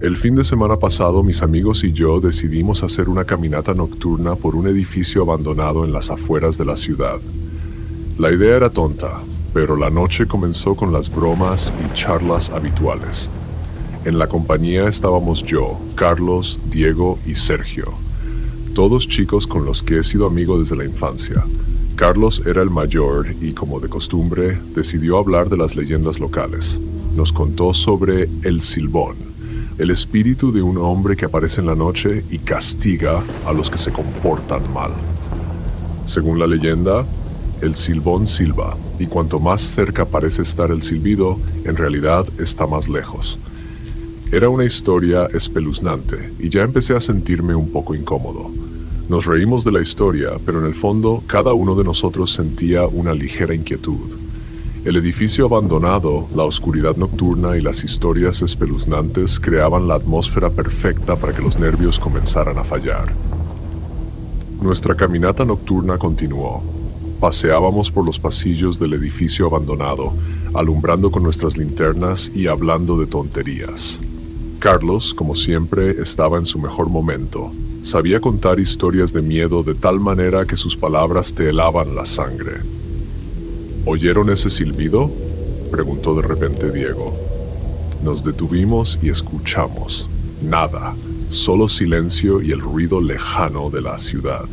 El fin de semana pasado, mis amigos y yo decidimos hacer una caminata nocturna por un edificio abandonado en las afueras de la ciudad. La idea era tonta, pero la noche comenzó con las bromas y charlas habituales. En la compañía estábamos yo, Carlos, Diego y Sergio, todos chicos con los que he sido amigo desde la infancia. Carlos era el mayor y, como de costumbre, decidió hablar de las leyendas locales. Nos contó sobre el Silbón, el espíritu de un hombre que aparece en la noche y castiga a los que se comportan mal. Según la leyenda, el Silbón silba, y cuanto más cerca parece estar el silbido, en realidad está más lejos. Era una historia espeluznante, y ya empecé a sentirme un poco incómodo. Nos reímos de la historia, pero en el fondo, cada uno de nosotros sentía una ligera inquietud. El edificio abandonado, la oscuridad nocturna y las historias espeluznantes creaban la atmósfera perfecta para que los nervios comenzaran a fallar. Nuestra caminata nocturna continuó. Paseábamos por los pasillos del edificio abandonado, alumbrando con nuestras linternas y hablando de tonterías. Carlos, como siempre, estaba en su mejor momento. Sabía contar historias de miedo de tal manera que sus palabras te helaban la sangre. ¿Oyeron ese silbido?, preguntó de repente Diego. Nos detuvimos y escuchamos. Nada, solo silencio y el ruido lejano de la ciudad.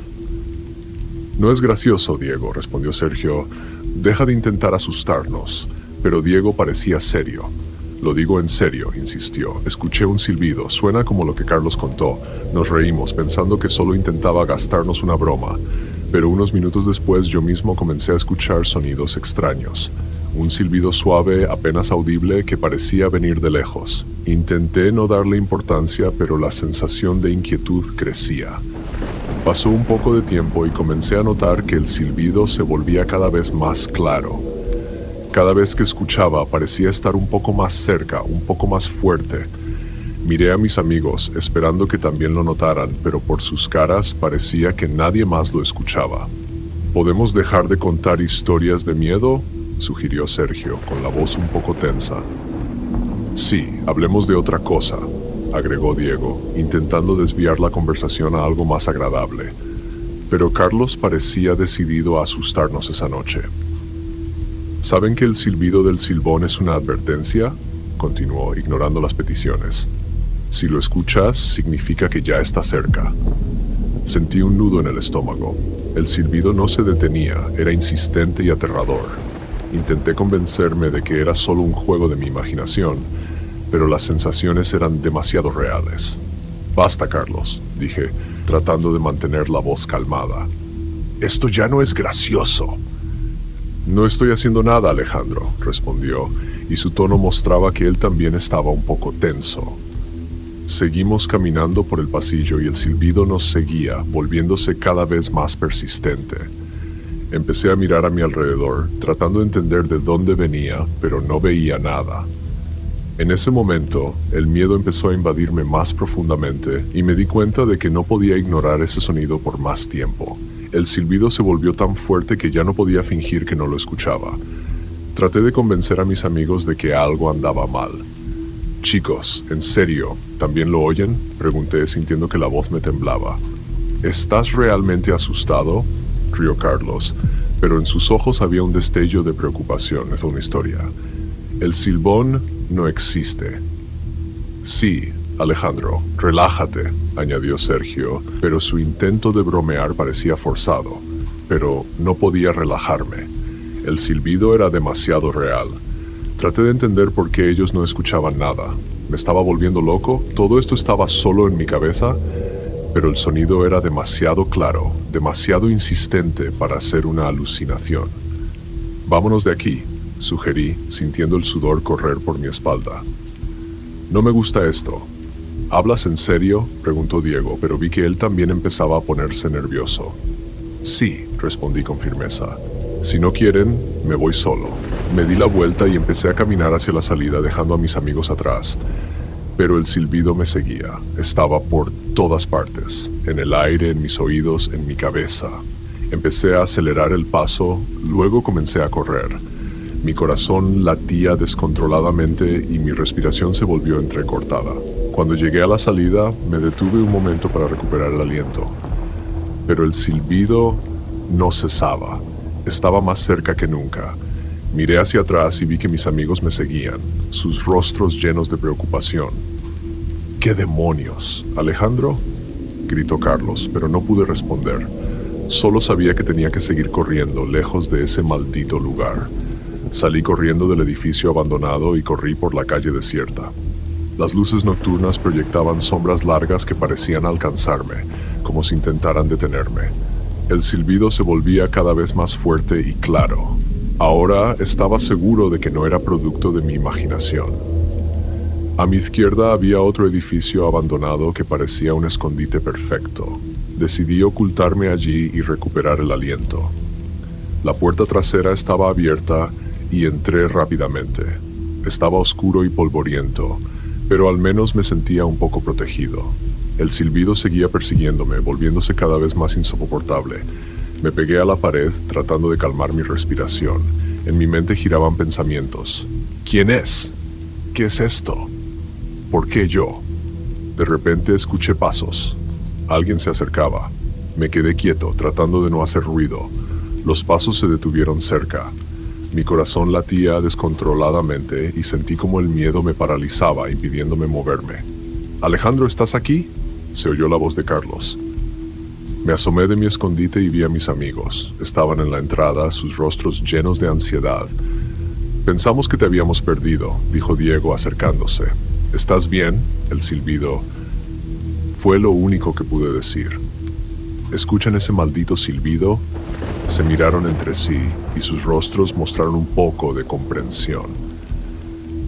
No es gracioso, Diego, respondió Sergio. Deja de intentar asustarnos. Pero Diego parecía serio. Lo digo en serio, insistió. Escuché un silbido, suena como lo que Carlos contó. Nos reímos, pensando que solo intentaba gastarnos una broma. Pero unos minutos después yo mismo comencé a escuchar sonidos extraños. Un silbido suave, apenas audible, que parecía venir de lejos. Intenté no darle importancia, pero la sensación de inquietud crecía. Pasó un poco de tiempo y comencé a notar que el silbido se volvía cada vez más claro. Cada vez que escuchaba parecía estar un poco más cerca, un poco más fuerte. Miré a mis amigos, esperando que también lo notaran, pero por sus caras parecía que nadie más lo escuchaba. ¿Podemos dejar de contar historias de miedo?, sugirió Sergio, con la voz un poco tensa. Sí, hablemos de otra cosa, agregó Diego, intentando desviar la conversación a algo más agradable. Pero Carlos parecía decidido a asustarnos esa noche. ¿Saben que el silbido del Silbón es una advertencia?, continuó, ignorando las peticiones. Si lo escuchas, significa que ya está cerca. Sentí un nudo en el estómago. El silbido no se detenía, era insistente y aterrador. Intenté convencerme de que era solo un juego de mi imaginación, pero las sensaciones eran demasiado reales. Basta, Carlos, dije, tratando de mantener la voz calmada. Esto ya no es gracioso. No estoy haciendo nada, Alejandro, respondió, y su tono mostraba que él también estaba un poco tenso. Seguimos caminando por el pasillo y el silbido nos seguía, volviéndose cada vez más persistente. Empecé a mirar a mi alrededor, tratando de entender de dónde venía, pero no veía nada. En ese momento, el miedo empezó a invadirme más profundamente y me di cuenta de que no podía ignorar ese sonido por más tiempo. El silbido se volvió tan fuerte que ya no podía fingir que no lo escuchaba. Traté de convencer a mis amigos de que algo andaba mal. Chicos, ¿en serio? ¿También lo oyen?, pregunté, sintiendo que la voz me temblaba. ¿Estás realmente asustado?, rió Carlos, pero en sus ojos había un destello de preocupación. Es una historia. El Silbón no existe. Sí, Alejandro, relájate, añadió Sergio, pero su intento de bromear parecía forzado. Pero no podía relajarme. El silbido era demasiado real. Traté de entender por qué ellos no escuchaban nada. ¿Me estaba volviendo loco? ¿Todo esto estaba solo en mi cabeza? Pero el sonido era demasiado claro, demasiado insistente para ser una alucinación. Vámonos de aquí, sugerí, sintiendo el sudor correr por mi espalda. No me gusta esto. ¿Hablas en serio?, preguntó Diego, pero vi que él también empezaba a ponerse nervioso. Sí, respondí con firmeza. Si no quieren, me voy solo. Me di la vuelta y empecé a caminar hacia la salida, dejando a mis amigos atrás. Pero el silbido me seguía. Estaba por todas partes, en el aire, en mis oídos, en mi cabeza. Empecé a acelerar el paso, luego comencé a correr. Mi corazón latía descontroladamente y mi respiración se volvió entrecortada. Cuando llegué a la salida, me detuve un momento para recuperar el aliento. Pero el silbido no cesaba. Estaba más cerca que nunca. Miré hacia atrás y vi que mis amigos me seguían, sus rostros llenos de preocupación. ¿Qué demonios? ¿Alejandro?, gritó Carlos, pero no pude responder. Solo sabía que tenía que seguir corriendo, lejos de ese maldito lugar. Salí corriendo del edificio abandonado y corrí por la calle desierta. Las luces nocturnas proyectaban sombras largas que parecían alcanzarme, como si intentaran detenerme. El silbido se volvía cada vez más fuerte y claro. Ahora estaba seguro de que no era producto de mi imaginación. A mi izquierda había otro edificio abandonado que parecía un escondite perfecto. Decidí ocultarme allí y recuperar el aliento. La puerta trasera estaba abierta y entré rápidamente. Estaba oscuro y polvoriento, pero al menos me sentía un poco protegido. El silbido seguía persiguiéndome, volviéndose cada vez más insoportable. Me pegué a la pared tratando de calmar mi respiración. En mi mente giraban pensamientos. ¿Quién es? ¿Qué es esto? ¿Por qué yo? De repente escuché pasos. Alguien se acercaba. Me quedé quieto, tratando de no hacer ruido. Los pasos se detuvieron cerca. Mi corazón latía descontroladamente y sentí como el miedo me paralizaba, impidiéndome moverme. «Alejandro, ¿estás aquí?», se oyó la voz de Carlos. Me asomé de mi escondite y vi a mis amigos. Estaban en la entrada, sus rostros llenos de ansiedad. «Pensamos que te habíamos perdido», dijo Diego acercándose. «¿Estás bien?», el silbido. Fue lo único que pude decir. «¿Escuchan ese maldito silbido?». Se miraron entre sí y sus rostros mostraron un poco de comprensión.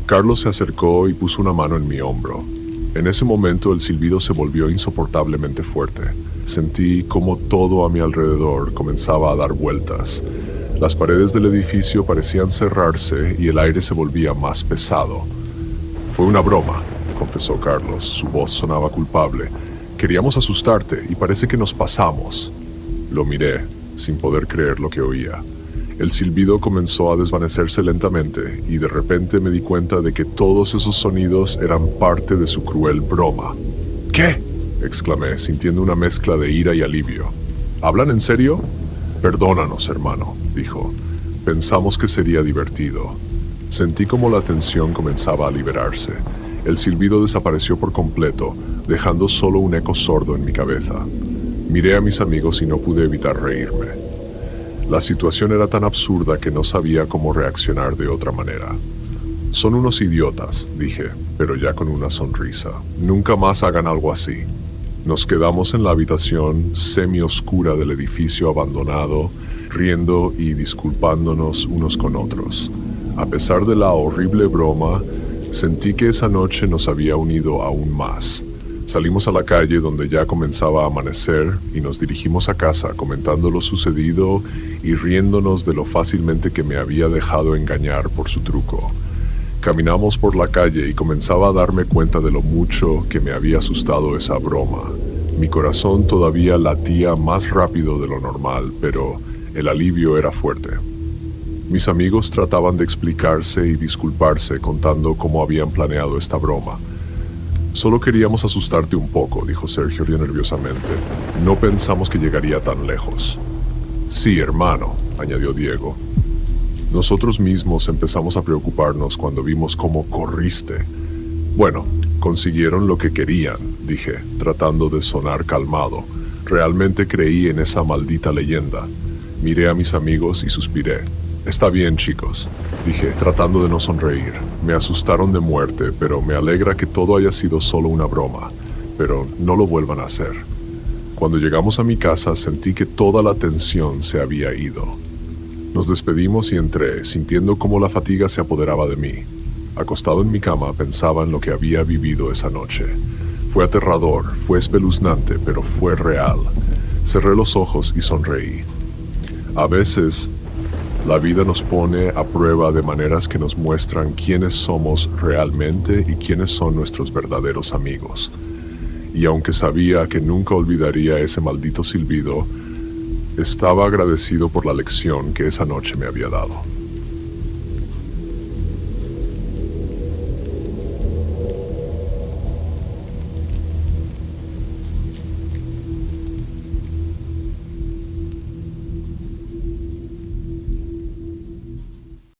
Carlos se acercó y puso una mano en mi hombro. En ese momento el silbido se volvió insoportablemente fuerte. Sentí como todo a mi alrededor comenzaba a dar vueltas. Las paredes del edificio parecían cerrarse y el aire se volvía más pesado. «Fue una broma», confesó Carlos. Su voz sonaba culpable. «Queríamos asustarte y parece que nos pasamos». Lo miré, sin poder creer lo que oía. El silbido comenzó a desvanecerse lentamente y de repente me di cuenta de que todos esos sonidos eran parte de su cruel broma. «¿Qué?», exclamé, sintiendo una mezcla de ira y alivio. «¿Hablan en serio?». «Perdónanos, hermano», dijo. «Pensamos que sería divertido». Sentí como la tensión comenzaba a liberarse. El silbido desapareció por completo, dejando solo un eco sordo en mi cabeza. Miré a mis amigos y no pude evitar reírme. La situación era tan absurda que no sabía cómo reaccionar de otra manera. «Son unos idiotas», dije, pero ya con una sonrisa. «Nunca más hagan algo así». Nos quedamos en la habitación semi-oscura del edificio abandonado, riendo y disculpándonos unos con otros. A pesar de la horrible broma, sentí que esa noche nos había unido aún más. Salimos a la calle donde ya comenzaba a amanecer y nos dirigimos a casa comentando lo sucedido y riéndonos de lo fácilmente que me había dejado engañar por su truco. Caminamos por la calle y comenzaba a darme cuenta de lo mucho que me había asustado esa broma. Mi corazón todavía latía más rápido de lo normal, pero el alivio era fuerte. Mis amigos trataban de explicarse y disculparse contando cómo habían planeado esta broma. «Solo queríamos asustarte un poco», dijo Sergio nerviosamente. «No pensamos que llegaría tan lejos». «Sí, hermano», añadió Diego. Nosotros mismos empezamos a preocuparnos cuando vimos cómo corriste. «Bueno, consiguieron lo que querían», dije, tratando de sonar calmado. Realmente creí en esa maldita leyenda. Miré a mis amigos y suspiré. «Está bien, chicos», dije, tratando de no sonreír. Me asustaron de muerte, pero me alegra que todo haya sido solo una broma. Pero no lo vuelvan a hacer. Cuando llegamos a mi casa sentí que toda la tensión se había ido. Nos despedimos y entré, sintiendo cómo la fatiga se apoderaba de mí. Acostado en mi cama pensaba en lo que había vivido esa noche. Fue aterrador, fue espeluznante, pero fue real. Cerré los ojos y sonreí. A veces, la vida nos pone a prueba de maneras que nos muestran quiénes somos realmente y quiénes son nuestros verdaderos amigos. Y aunque sabía que nunca olvidaría ese maldito silbido, estaba agradecido por la lección que esa noche me había dado.